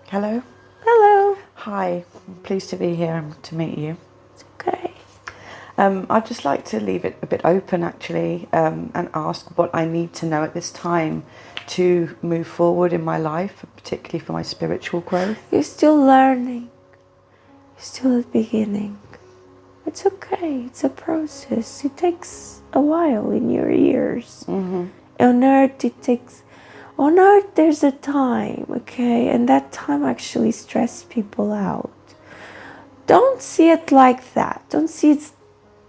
Hello. Hello. Hi. I'm pleased to be here and to meet you. It's okay. I'd just like to leave it a bit open, actually, and ask what I need to know at this time to move forward in my life, particularly for my spiritual growth. You're still learning. You're still at the beginning. It's okay. It's a process. It takes a while in your years. Mm-hmm. On Earth, there's a time, okay? And that time actually stresses people out. Don't see it like that. Don't see it's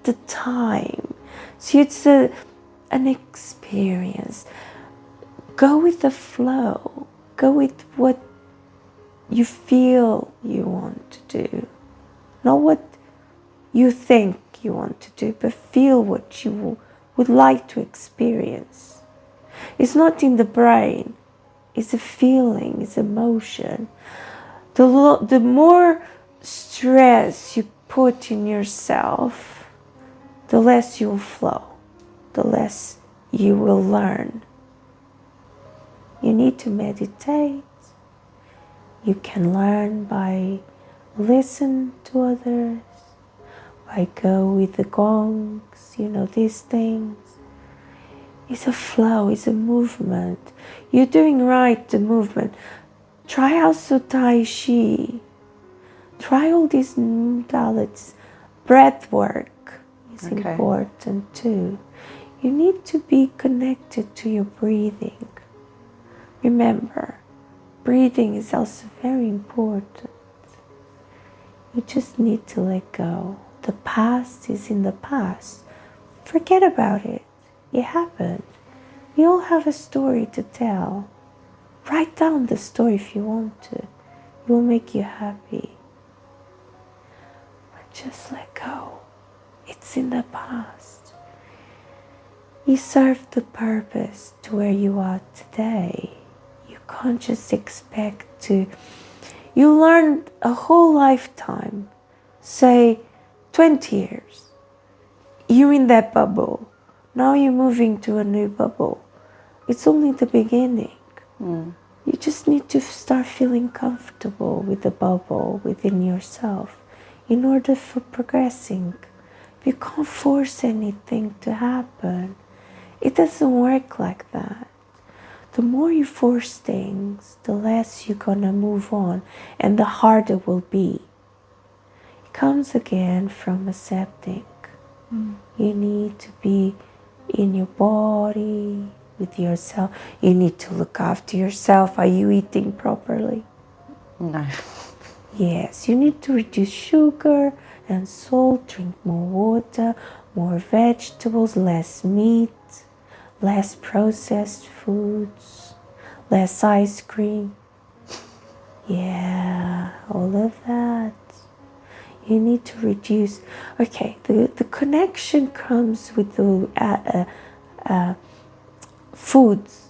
the time. See it's an experience. Go with the flow. Go with what you feel you want to do. Not what you think you want to do, but feel what you would like to experience. It's not in the brain. It's a feeling, it's emotion. The more stress you put in yourself, the less you'll flow, the less you will learn. You need to meditate. You can learn by listen to others, by go with the gongs, these things. It's a flow, it's a movement. You're doing right, the movement. Try also Tai Chi. Try all these modalities. Breath work is important too. You need to be connected to your breathing. Remember, breathing is also very important. You just need to let go. The past is in the past. Forget about it. It happened. We all have a story to tell. Write down the story if you want to. It will make you happy. But just let go. It's in the past. You served the purpose to where you are today. You can't just expect to. You learned a whole lifetime, say 20 years. You're in that bubble. Now you're moving to a new bubble. It's only the beginning. You just need to start feeling comfortable with the bubble within yourself in order for progressing. You can't force anything to happen. It doesn't work like that. The more you force things, the less you're gonna move on and the harder it will be. It comes again from accepting. You need to be in your body, with yourself. You need to look after yourself. Are you eating properly? No. Yes, you need to reduce sugar and salt, drink more water, more vegetables, less meat, less processed foods, less ice cream. Yeah, all of that. You need to reduce. Okay, the connection comes with the foods.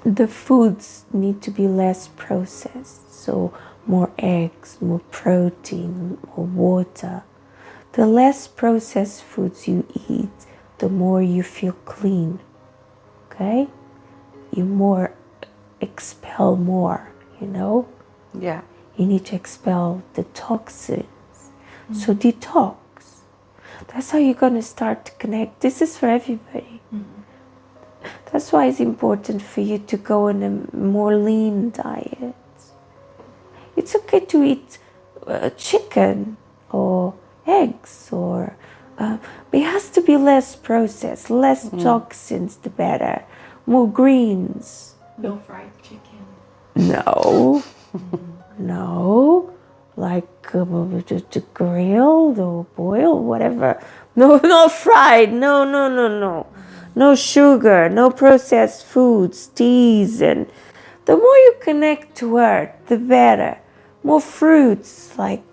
The foods need to be less processed, so more eggs, more protein, more water. The less processed foods you eat, the more you feel clean. Okay? You more expel more, Yeah. You need to expel the toxins. So detox. That's how you're going to start to connect. This is for everybody. That's why it's important for you to go on a more lean diet. It's okay to eat chicken or eggs, but it has to be less processed, less toxins, the better. More greens. No fried chicken. No. No, like just grilled or boiled, whatever. No, not fried. No. No sugar, no processed foods, teas, and the more you connect to Earth, the better. More fruits like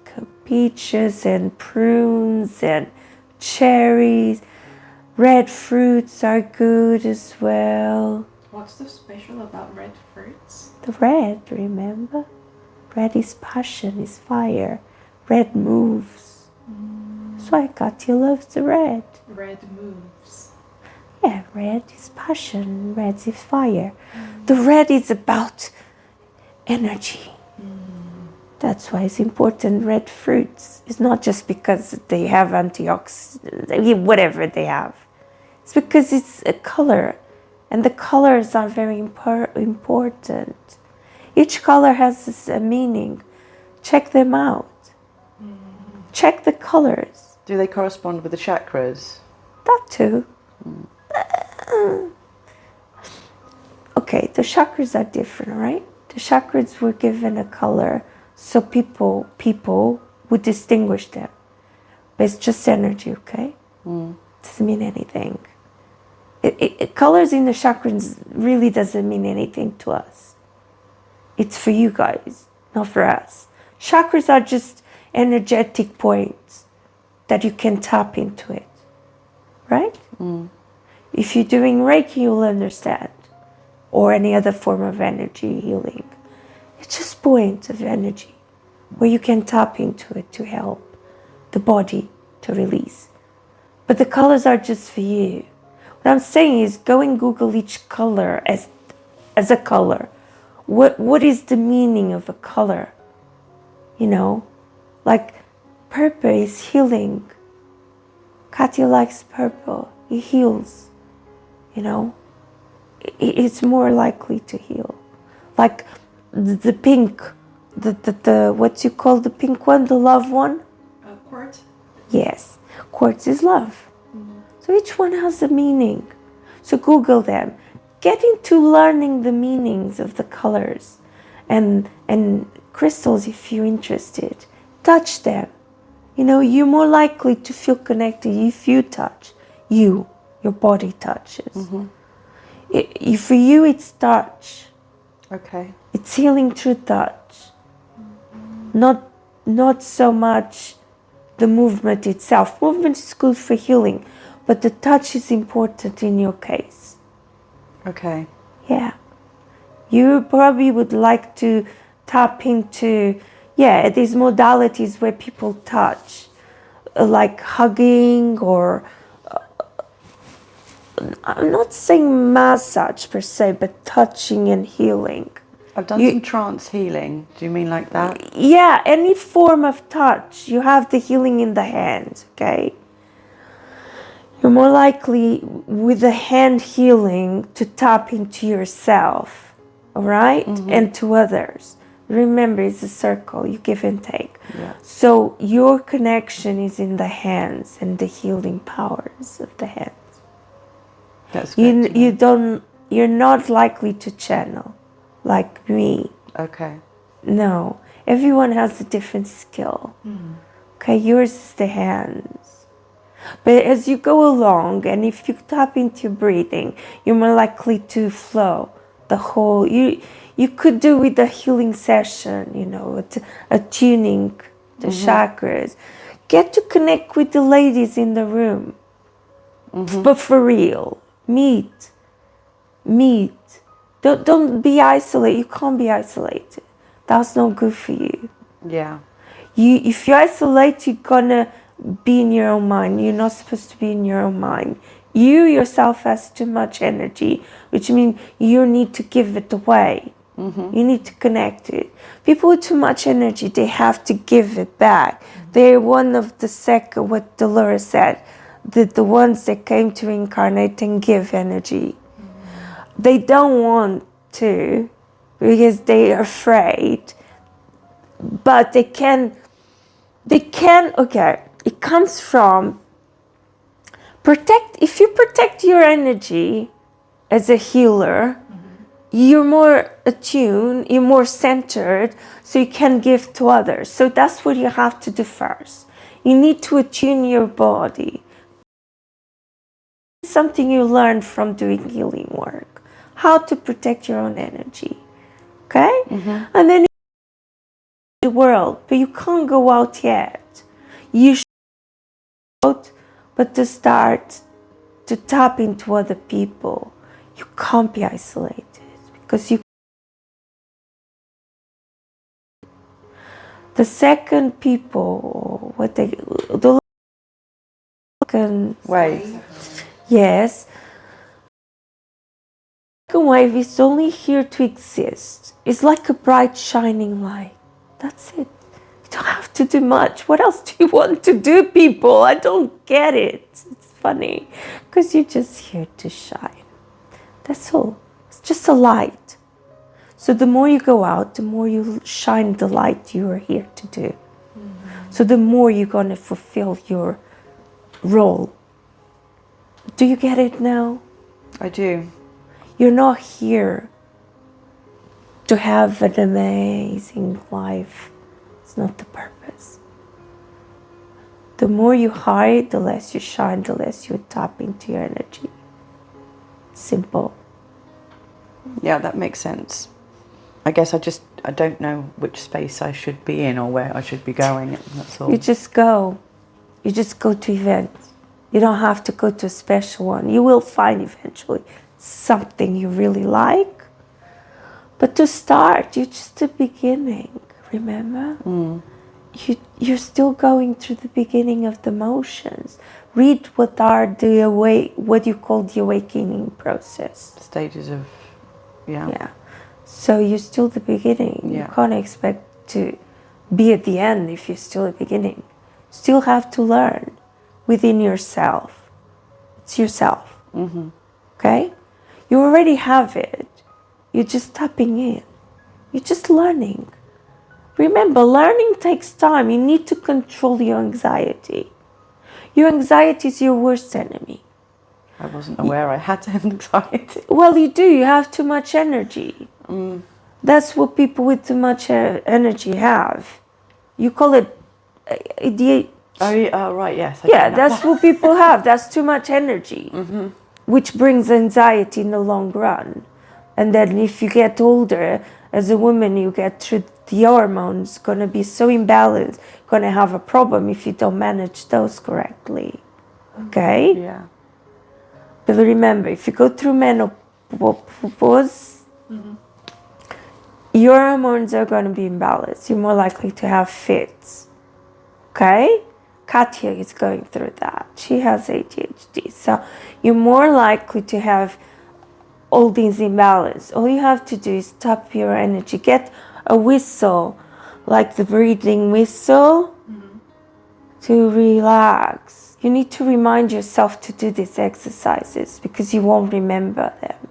peaches and prunes and cherries. Red fruits are good as well. What's so special about red fruits? The red, remember? Red is passion, is fire. Red moves. why Catia loves the red. Red moves. Yeah, red is passion, red is fire. The red is about energy. That's why it's important. Red fruits. It's not just because they have antioxidants, whatever they have. It's because it's a color, and the colors are very important. Each color has a meaning. Check them out. Check the colors. Do they correspond with the chakras? That too. Okay, the chakras are different, right? The chakras were given a color so people would distinguish them. But it's just energy, okay? Doesn't mean anything. Colors in the chakras really doesn't mean anything to us. It's for you guys, not for us. Chakras are just energetic points that you can tap into it, right? If you're doing Reiki, you'll understand, or any other form of energy healing. It's just points of energy where you can tap into it to help the body to release. But the colors are just for you. What I'm saying is go and Google each color as a color. What is the meaning of a color? You know, like purple is healing. Catia likes purple. It heals. You know, it's more likely to heal. Like the pink, the what you call the pink one, the love one? Quartz? Yes, quartz is love. So each one has a meaning. So Google them. Get into learning the meanings of the colors and crystals if you're interested. Touch them. You know, you're more likely to feel connected if you touch. Your body touches. For you, it's touch. Okay. It's healing through touch. Not so much the movement itself. Movement is good for healing, but the touch is important in your case. Okay. Yeah. You probably would like to tap into, these modalities where people touch, like hugging or, I'm not saying massage per se, but touching and healing. I've done some trance healing. Do you mean like that? Yeah, any form of touch. You have the healing in the hand, okay? You're more likely with the hand healing to tap into yourself, all right? And to others. Remember, it's a circle, you give and take. Yeah. So your connection is in the hands and the healing powers of the hands. That's good. You're not likely to channel like me. Okay. No, everyone has a different skill. Okay, yours is the hands. But as you go along, and if you tap into your breathing, you're more likely to flow the whole. You could do with a healing session, you know, attuning the chakras. Get to connect with the ladies in the room, but for real. Meet. Don't be isolated. You can't be isolated. That's not good for you. Yeah. If you isolate, you're gonna be in your own mind. You're not supposed to be in your own mind. You yourself has too much energy, which means you need to give it away. You need to connect it. People with too much energy, they have to give it back. They're one of the second, what Dolores said, the ones that came to incarnate and give energy. They don't want to because they are afraid, but they can, okay, it comes from if you protect your energy as a healer, you're more attuned, you're more centered, so you can give to others. So that's what you have to do first. You need to attune your body. It's something you learn from doing healing work, how to protect your own energy, okay? And then the world, but you can't go out yet. You should go out, but to start to tap into other people, you can't be isolated because the second people, the second Wave. yes. Second wave is only here to exist. It's like a bright shining light. That's it. You don't have to do much. What else do you want to do, people? I don't get it. It's funny because you're just here to shine. That's all. It's just a light. So the more you go out, the more you shine the light you are here to do. So the more you're going to fulfill your role. Do you get it now? I do. You're not here to have an amazing life. It's not the purpose. The more you hide, the less you shine, the less you tap into your energy. Simple. Yeah, that makes sense. I guess I don't know which space I should be in or where I should be going. That's all. You just go. You just go to events. You don't have to go to a special one. You will find eventually something you really like. But to start, you're just the beginning, remember? You're still going through the beginning of the motions. Read what you call the awakening process. Stages of, Yeah. So you're still the beginning. Yeah. You can't expect to be at the end if you're still at the beginning. Still have to learn within yourself. It's yourself. Okay? You already have it. You're just tapping in. You're just learning. Remember, learning takes time. You need to control your anxiety. Your anxiety is your worst enemy. I wasn't aware I had anxiety. Well, you do. You have too much energy. That's what people with too much energy have. You call it Right, yes. I yeah, know that's what people have. That's too much energy, which brings anxiety in the long run. And then if you get older, as a woman, you get through the hormones, going to be so imbalanced, going to have a problem if you don't manage those correctly. Okay? Yeah. But remember, if you go through menopause, your hormones are going to be imbalanced. You're more likely to have fits. Okay? Catia is going through that. She has ADHD. So you're more likely to have all these imbalances. All you have to do is tap your energy. Get a whistle, like the breathing whistle, to relax. You need to remind yourself to do these exercises because you won't remember them.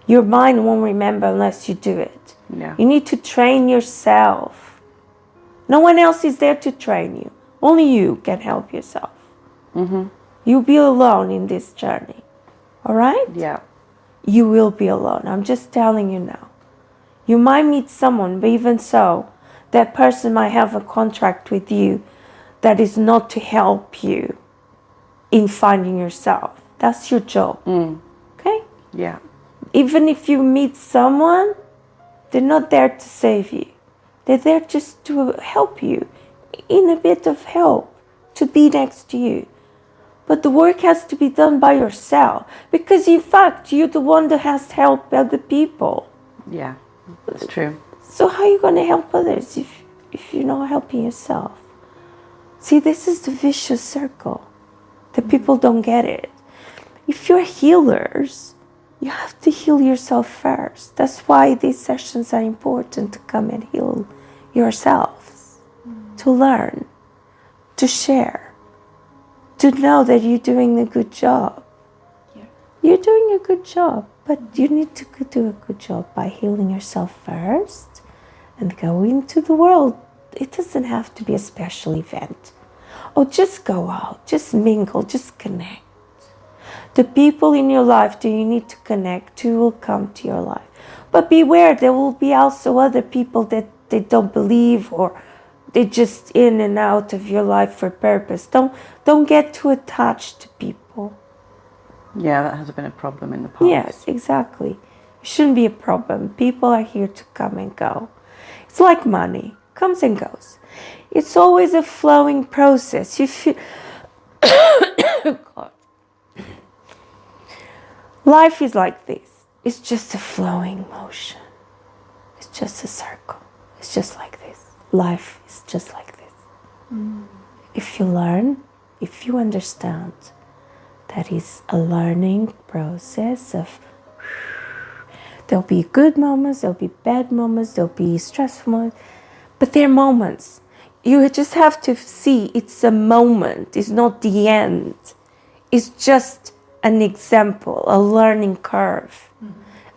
Your mind won't remember unless you do it. Yeah. You need to train yourself. No one else is there to train you. Only you can help yourself. You'll be alone in this journey. All right? Yeah. You will be alone. I'm just telling you now. You might meet someone, but even so, that person might have a contract with you that is not to help you in finding yourself. That's your job. Okay? Yeah. Even if you meet someone, they're not there to save you. They're there just to help you, in a bit of help, to be next to you. But the work has to be done by yourself, because in fact, you're the one that has to help other people. Yeah. That's true. So how are you going to help others if you're not helping yourself? See, this is the vicious circle. The people don't get it. If you're healers, you have to heal yourself first. That's why these sessions are important, to come and heal yourselves, to learn, to share, to know that you're doing a good job. Yeah. You're doing a good job, but you need to do a good job by healing yourself first and go into the world. It doesn't have to be a special event. Or just go out, just mingle, just connect. The people in your life that you need to connect to will come to your life. But beware, there will be also other people that they don't believe, or they're just in and out of your life for purpose. Don't get too attached to people. Yeah, that has been a problem in the past. Yes, exactly. It shouldn't be a problem. People are here to come and go. It's like money, comes and goes. It's always a flowing process. You feel God. Life is like this. It's just a flowing motion. It's just a circle. It's just like this. Life is just like this. If you learn if you understand that is a learning process of, there'll be good moments, there'll be bad moments, there'll be stressful moments, but they're moments. You just have to see it's a moment, it's not the end. It's just an example, a learning curve.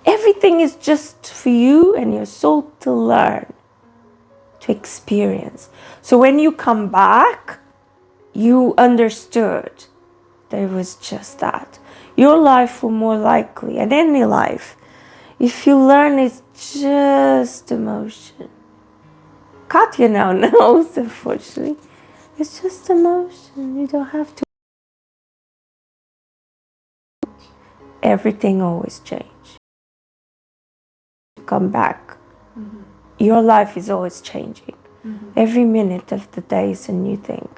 Everything is just for you and your soul to learn, to experience. So when you come back, you understood that it was just that. Your life will more likely, and any life, if you learn it's just emotion. Catia now knows, unfortunately. It's just emotion. You don't have to. Everything always changes. Come back. Your life is always changing. Every minute of the day is a new thing.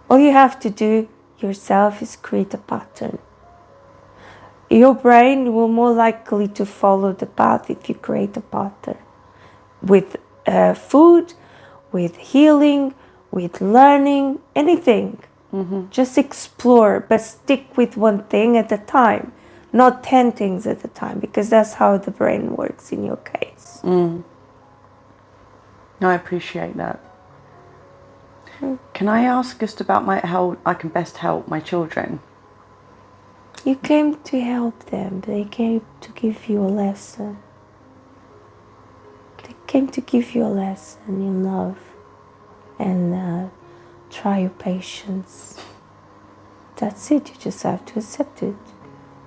All you have to do yourself is create a pattern. Your brain will more likely to follow the path if you create a pattern. With food, with healing, with learning, anything. Just explore, but stick with one thing at a time. Not 10 things at a time, because that's how the brain works in your case. No, I appreciate that. Can I ask just about how I can best help my children? You came to help them. They came to give you a lesson. They came to give you a lesson in love and try your patience. That's it. You just have to accept it.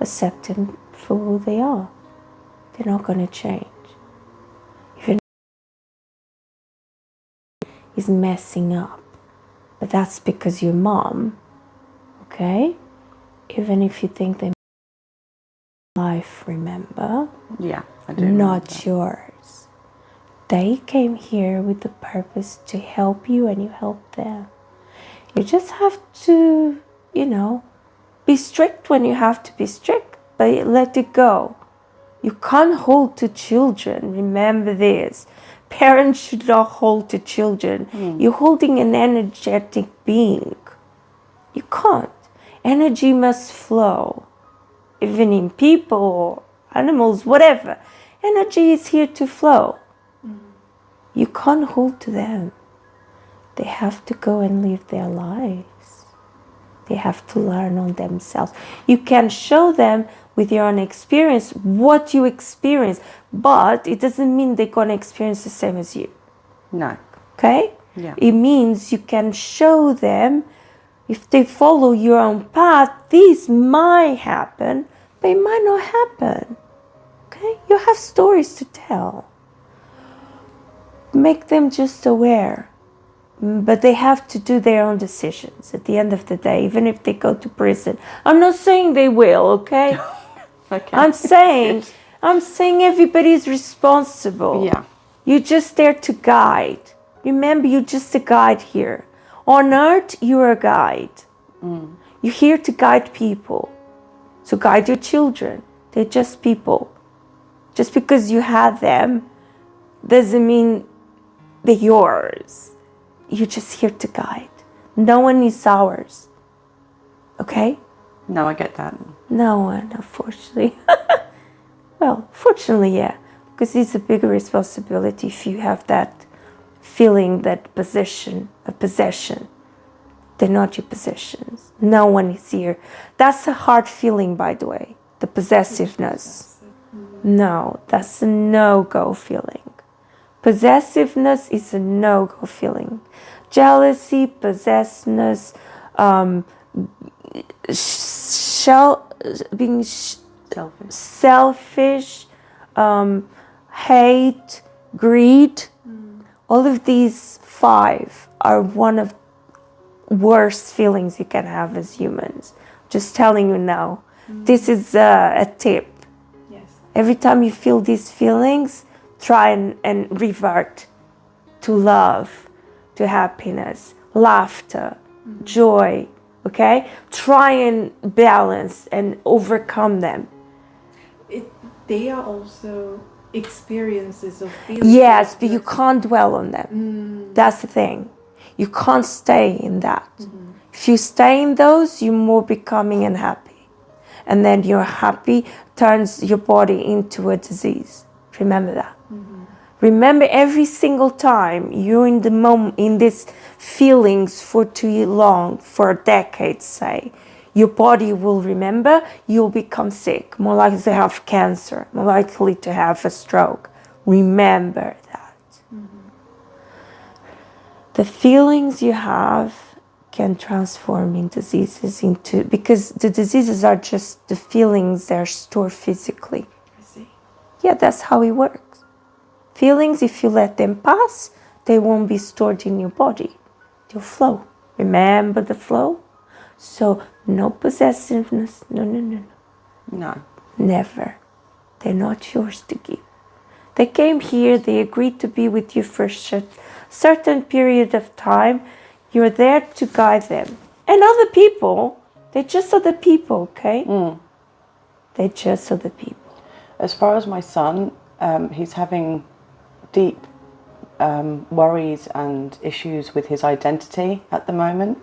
Accept them for who they are. They're not going to change. Even is messing up, but that's because your mom, okay? Even if you think they life, remember? Yeah, I do. Not yours. They came here with the purpose to help you, and you help them. You just have to, be strict when you have to be strict, but let it go. You can't hold to children. Remember this. Parents should not hold to children. You're holding an energetic being. You can't. Energy must flow. Even in people or animals, whatever. Energy is here to flow. You can't hold to them. They have to go and live their lives. They have to learn on themselves. You can show them with your own experience what you experience, but it doesn't mean they're going to experience the same as you. No. Okay? Yeah. It means you can show them, if they follow your own path, this might happen, but it might not happen. Okay? You have stories to tell. Make them just aware. But they have to do their own decisions at the end of the day, even if they go to prison. I'm not saying they will, okay? Okay. I'm saying everybody's responsible. Yeah. You're just there to guide. Remember, you're just a guide here. On earth, you're a guide. You're here to guide people. So guide your children. They're just people. Just because you have them doesn't mean they're yours. You're just here to guide. No one is ours. Okay? No, I get that. No one, unfortunately. Well, fortunately, yeah. Because it's a bigger responsibility if you have that feeling, that possession. They're not your possessions. No one is here. That's a hard feeling, by the way. The possessiveness. No, that's a no-go feeling. Possessiveness is a no-go feeling. Jealousy, possessiveness, being selfish, hate, greed. All of these 5 are one of worst feelings you can have as humans. Just telling you now. This is a tip. Yes. Every time you feel these feelings, try and revert to love, to happiness, laughter, joy, okay? Try and balance and overcome them. They are also experiences of feelings. Yes, but you can't dwell on them. That's the thing. You can't stay in that. If you stay in those, you're more becoming unhappy. And then your happy turns your body into a disease. Remember that. Remember, every single time you're in the moment, in these feelings for too long, for decades, say, your body will remember, you'll become sick, more likely to have cancer, more likely to have a stroke. Remember that. The feelings you have can transform in diseases because the diseases are just the feelings that are stored physically. I see. Yeah, that's how it works. Feelings, if you let them pass, they won't be stored in your body. They'll flow. Remember the flow? So no possessiveness. No. No. Never. They're not yours to give. They came here, they agreed to be with you for a certain period of time. You're there to guide them. And other people, they're just other people, okay? They're just other people. As far as my son, he's having deep worries and issues with his identity at the moment.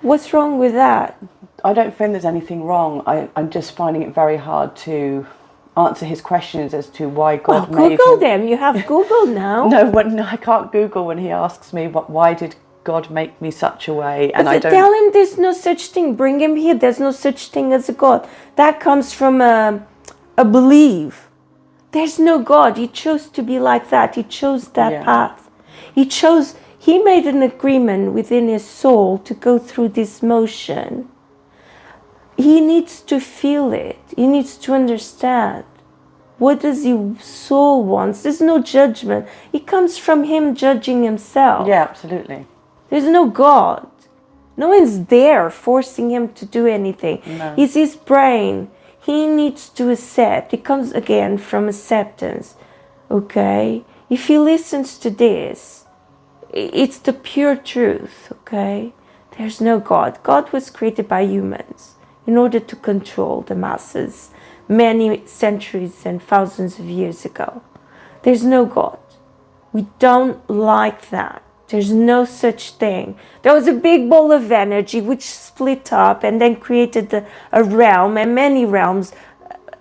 What's wrong with that? I don't think there's anything wrong. I'm just finding it very hard to answer his questions as to why God made Google him. them. You have Google now. No, I can't Google when he asks me why did God make me such a way, and I don't. Tell him there's no such thing. Bring him here. There's no such thing as a God. That comes from a belief. There's no God. He chose to be like that. He chose that path. He made an agreement within his soul to go through this motion. He needs to feel it. He needs to understand. What does his soul want? There's no judgment. It comes from him judging himself. Yeah, absolutely. There's no God. No one's there forcing him to do anything. No. It's his brain. He needs to accept. It comes again from acceptance. Okay? If he listens to this, it's the pure truth. Okay? There's no God. God was created by humans in order to control the masses many centuries and thousands of years ago. There's no God. We don't like that. There's no such thing. There was a big ball of energy which split up and then created a realm and many realms.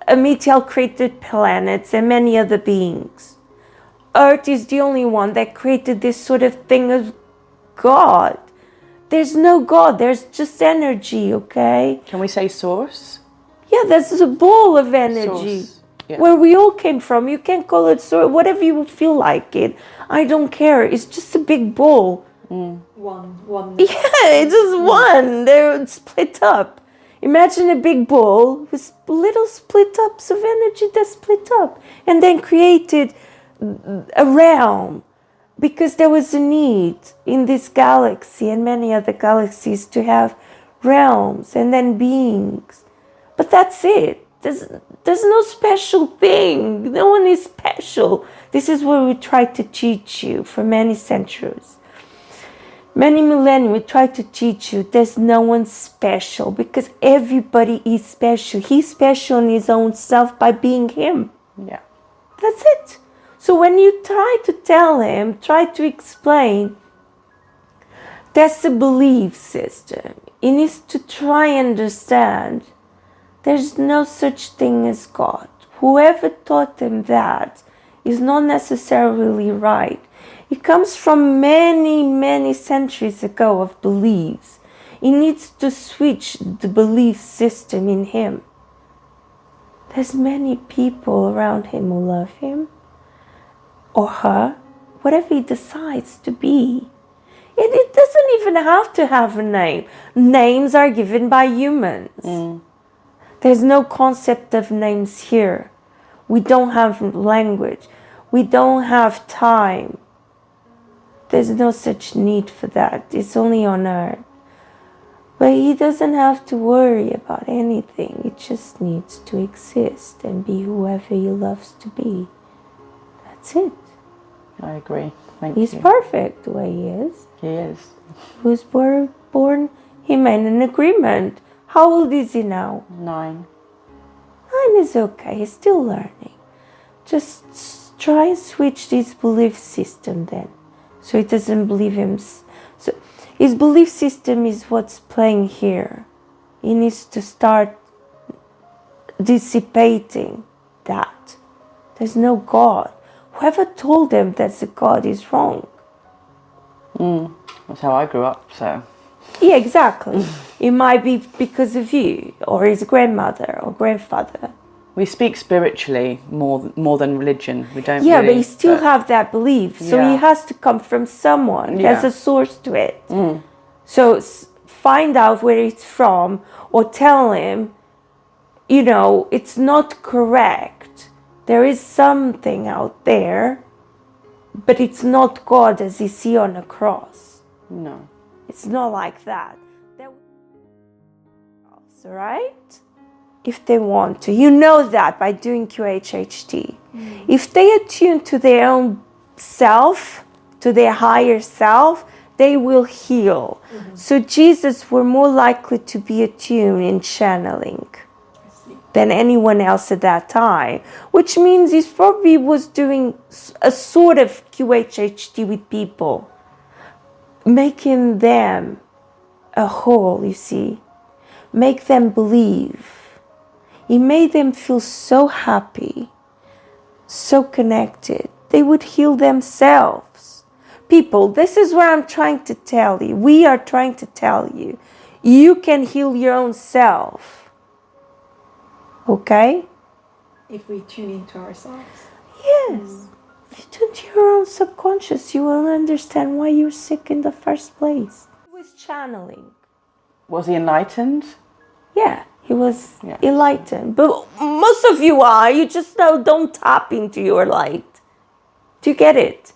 Amityville created planets and many other beings. Earth is the only one that created this sort of thing of God. There's no God. There's just energy, okay? Can we say source? Yeah, there's a ball of energy. Source. Yeah. Where we all came from. You can call it source, whatever you feel like it. I don't care. It's just a big ball. One. Yeah, it's just one. They're split up. Imagine a big ball with little split ups of energy that split up and then created a realm because there was a need in this galaxy and many other galaxies to have realms and then beings. But that's it. There's no special thing. No one is special. This is what we try to teach you for many centuries. Many millennia, we try to teach you there's no one special because everybody is special. He's special in his own self by being him. Yeah. That's it. So when you try to tell him, try to explain, that's a belief system. He needs to try and understand there's no such thing as God. Whoever taught him that is not necessarily right. It comes from many, many centuries ago of beliefs. He needs to switch the belief system in him. There's many people around him who love him or her, whatever he decides to be. It doesn't even have to have a name. Names are given by humans. There's no concept of names here. We don't have language. We don't have time. There's no such need for that. It's only on earth. But he doesn't have to worry about anything. He just needs to exist and be whoever he loves to be. That's it. I agree. Thank you. He's perfect the way he is. He is. He was born, he made an agreement. How old is he now? 9. 9 is okay. He's still learning. Just try and switch this belief system then. So he doesn't believe him. So His belief system is what's playing here. He needs to start dissipating that. There's no God. Whoever told him that the God is wrong. That's how I grew up, so. Yeah, exactly. It might be because of you, or his grandmother or grandfather. We speak spiritually more than religion. We don't. Yeah, really, but you still have that belief. So Yeah. it has to come from someone. Yeah. There's a source to it. So find out where it's from, or tell him, you know, it's not correct. There is something out there, but it's not God as you see on a cross. No. It's not like that. Right? If they want to. You know that by doing QHHT. If they attune to their own self, to their higher self, they will heal. So Jesus were more likely to be attuned in channeling than anyone else at that time, which means he probably was doing a sort of QHHT with people, making them a whole, you see, make them believe. He made them feel so happy, so connected. They would heal themselves. People, this is what I'm trying to tell you. We are trying to tell you. You can heal your own self. Okay? If we tune into ourselves. Yes. If you tune to your own subconscious, you will understand why you're sick in the first place. He was channeling. Was he enlightened? Yeah, he was Yeah. enlightened. But most of you are. You just don't tap into your light. Do you get it?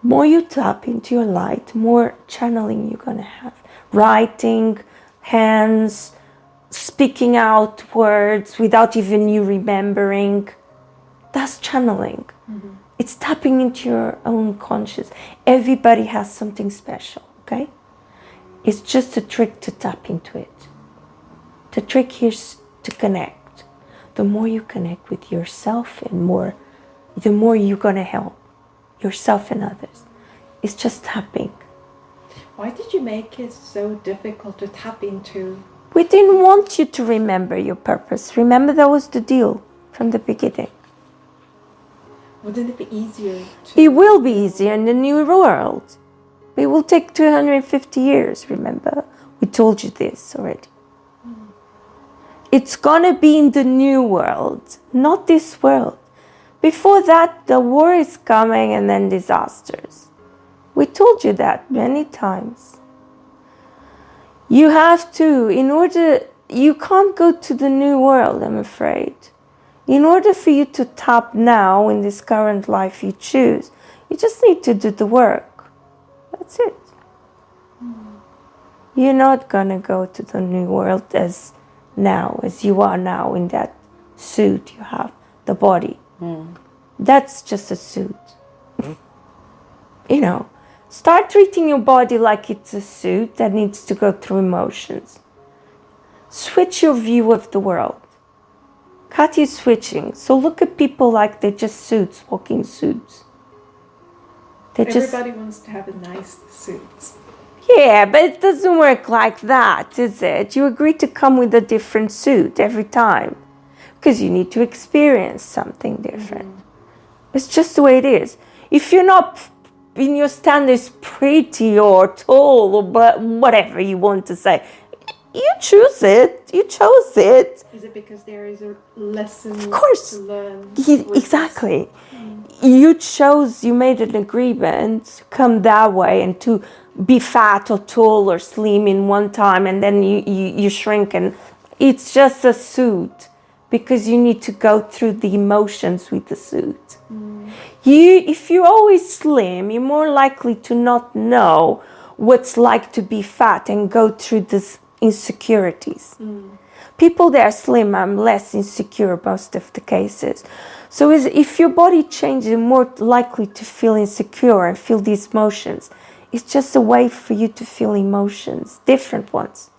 More you tap into your light, more channeling you're going to have. Writing, hands, speaking out words without even you remembering. That's channeling. It's tapping into your own conscious. Everybody has something special, okay? It's just a trick to tap into it. The trick here is to connect. The more you connect with yourself the more you're going to help yourself and others. It's just tapping. Why did you make it so difficult to tap into? We didn't want you to remember your purpose. Remember, that was the deal from the beginning. Wouldn't it be easier to... It will be easier in the new world. It will take 250 years, remember? We told you this already. It's gonna be in the new world, not this world. Before that, the war is coming and then disasters. We told you that many times. You have to, you can't go to the new world, I'm afraid. In order for you to tap now in this current life you choose, you just need to do the work. That's it. You're not gonna go to the new world as you are now in that suit you have, the body. That's just a suit. You know, start treating your body like it's a suit that needs to go through emotions. Switch your view of the world. Catia is switching. So look at people like they're just suits, walking suits. Everybody wants to have a nice suit. Yeah, but it doesn't work like that, is it? You agree to come with a different suit every time because you need to experience something different. It's just the way it is. If you're not in your standards pretty or tall or whatever you want to say, you choose it. You chose it. Is it because there is a lesson of course. to learn? Exactly. You made an agreement to come that way and to be fat or tall or slim in one time and then you shrink, and it's just a suit because you need to go through the emotions with the suit. If you're always slim, you're more likely to not know what's like to be fat and go through these insecurities. People that are slim are less insecure most of the cases. So if your body changes, you're more likely to feel insecure and feel these emotions. It's just a way for you to feel emotions, different ones.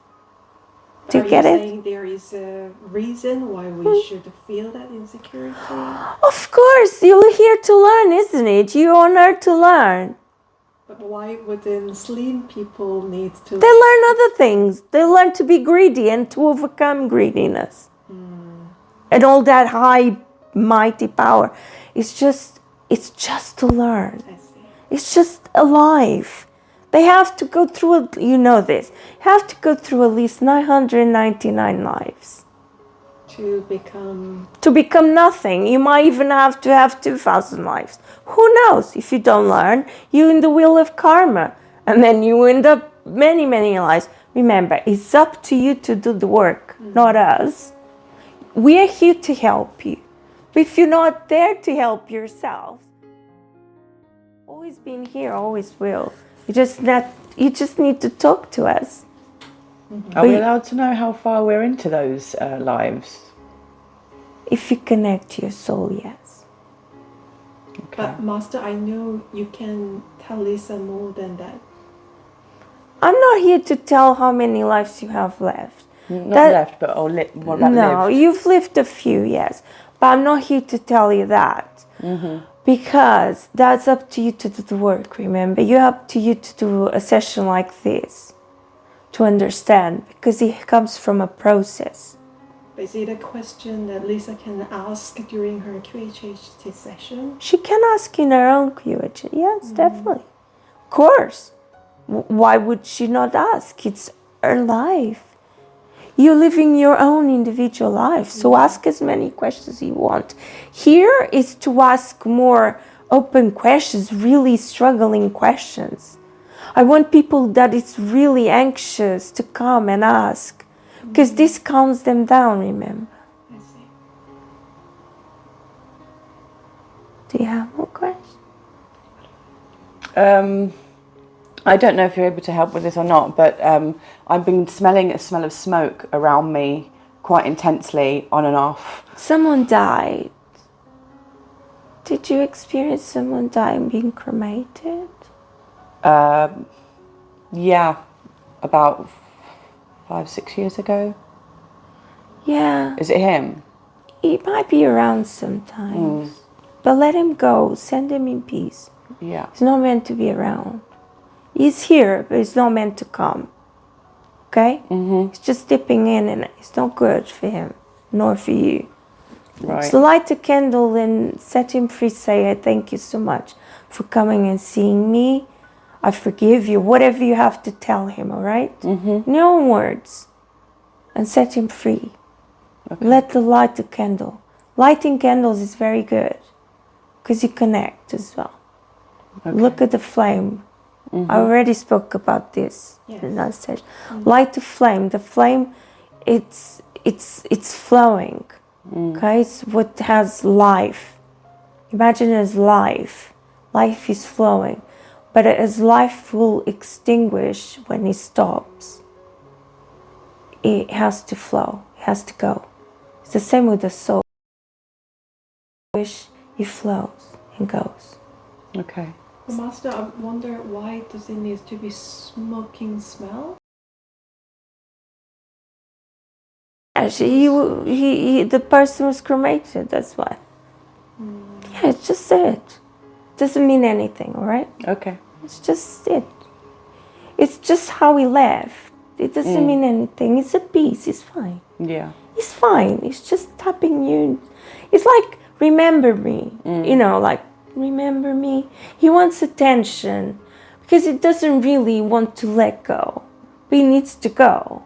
Do you get it? Are you saying there is a reason why we should feel that insecurity? Of course, you're here to learn, isn't it? You're on earth to learn. But why wouldn't slim people need to... They learn other things. They learn to be greedy and to overcome greediness. And all that high, mighty power. It's just to learn. I see. It's just alive. They have to go through, you know this, have to go through at least 999 lives. To become... To become nothing. You might even have to have 2,000 lives. Who knows? If you don't learn, you're in the wheel of karma. And then you end up many, many lives. Remember, it's up to you to do the work, not us. We are here to help you. But if you're not there to help yourself, always been here, always will. You just need to talk to us. Are we allowed to know how far we're into those lives? If you connect to your soul, yes. Okay. But Master, I know you can tell Lisa more than that. I'm not here to tell how many lives you have left. Not left, but what about no, lived? you've lived a few, yes. But I'm not here to tell you that. Because that's up to you to do the work, remember? Up to you to do a session like this. To understand. Because it comes from a process. But is it a question that Lisa can ask during her QHHT session? She can ask in her own QHHT. Yes, definitely. Of course. Why would she not ask? It's her life. You're living your own individual life. So ask as many questions as you want. Here is to ask more open questions, really struggling questions. I want people that is really anxious to come and ask. Because this calms them down, remember. I see. Do you have more questions? I don't know if you're able to help with this or not, but I've been smelling a smell of smoke around me quite intensely, on and off. Someone died. Did you experience someone dying being cremated? Yeah, about 5-6 years ago. Yeah. Is it him? He might be around sometimes. But let him go. Send him in peace. Yeah. He's not meant to be around. He's here, but he's not meant to come. Okay? He's just dipping in and it's not good for him, nor for you. Right. So light a candle and set him free. Say, I thank you so much for coming and seeing me. I forgive you. Whatever you have to tell him, all right? In your own words. And set him free. Okay. Let the light the candle. Lighting candles is very good. Because you connect as well. Okay. Look at the flame. I already spoke about this in that session. Light the flame. The flame, it's flowing. Okay, it's what has life. Imagine it as life. Life is flowing, but as life will extinguish when it stops, it has to flow. It has to go. It's the same with the soul. Wish it flows and goes. Okay. Well, Master, I wonder why does it need to be smoking smell? Actually, the person was cremated, that's why. Yeah, it's just it. Doesn't mean anything, all right? Okay. It's just it. It's just how he left. It doesn't mean anything. It's a piece. It's fine. Yeah. It's fine. It's just tapping you. It's like, remember me. You know, like, remember me. He wants attention because he doesn't really want to let go. But he needs to go.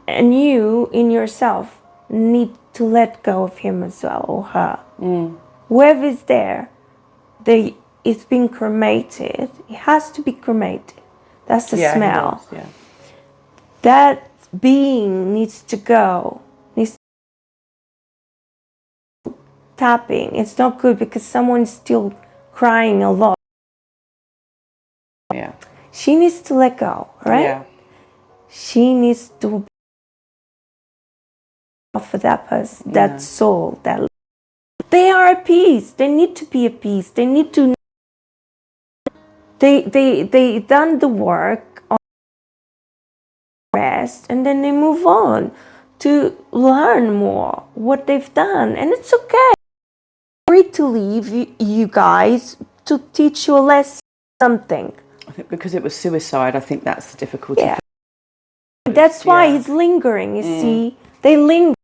And you, in yourself, need to let go of him as well, or her. Whoever is there, it's been cremated. It has to be cremated. That's the smell. Yeah. That being needs to go. Tapping. It's not good because someone's still crying a lot. Yeah. She needs to let go, right? Yeah. She needs to for that person, that soul, that they are at peace. They need to be at peace. They need to. They done the work on rest, and then they move on to learn more what they've done, and it's okay. Free to leave you guys to teach you a lesson. something. I think because it was suicide, I think that's the difficulty. Yeah. That's why Yeah. he's lingering, you see. They linger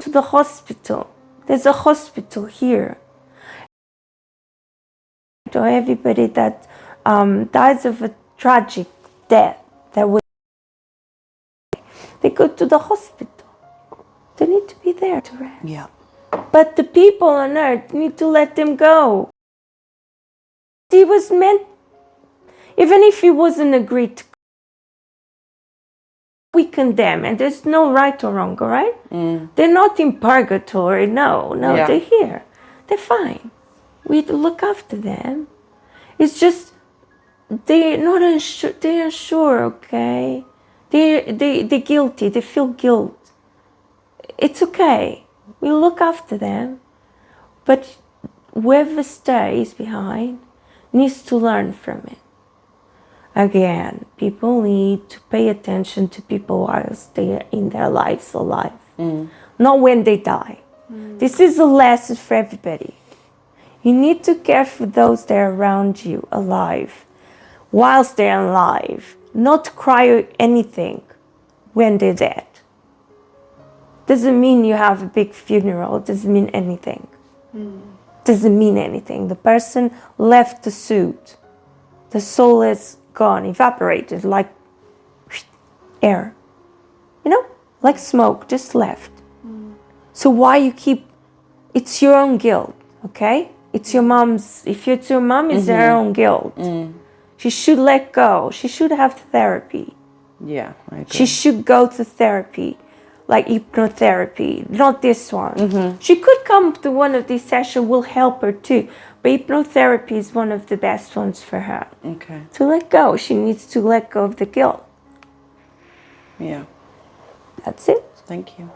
to the hospital. There's a hospital here. To everybody that dies of a tragic death, they go to the hospital. They need to be there to rest. Yeah. But the people on earth need to let them go. He was meant, even if he wasn't agreed to, we condemn, and there's no right or wrong, all right? They're not in purgatory, no, Yeah. they're here. They're fine. We look after them. It's just, they're not unsure, they're unsure, okay? They're guilty, they feel guilt. It's okay. We look after them. But whoever stays behind needs to learn from it. Again, people need to pay attention to people whilst they're in their lives alive. Not when they die. This is a lesson for everybody. You need to care for those that are around you alive, whilst they're alive. Not cry anything when they're dead. Doesn't mean you have a big funeral, doesn't mean anything. Doesn't mean anything. The person left the suit. The soul is gone, evaporated like air. You know, like smoke, just left. So why you keep, it's your own guilt, okay? It's your mom's, if it's your mom, it's her own guilt. She should let go. She should have therapy. Yeah, I agree. She should go to therapy, like hypnotherapy, not this one. She could come to one of these sessions, will help her too. But hypnotherapy is one of the best ones for her. Okay. To let go, she needs to let go of the guilt. Yeah. That's it. Thank you.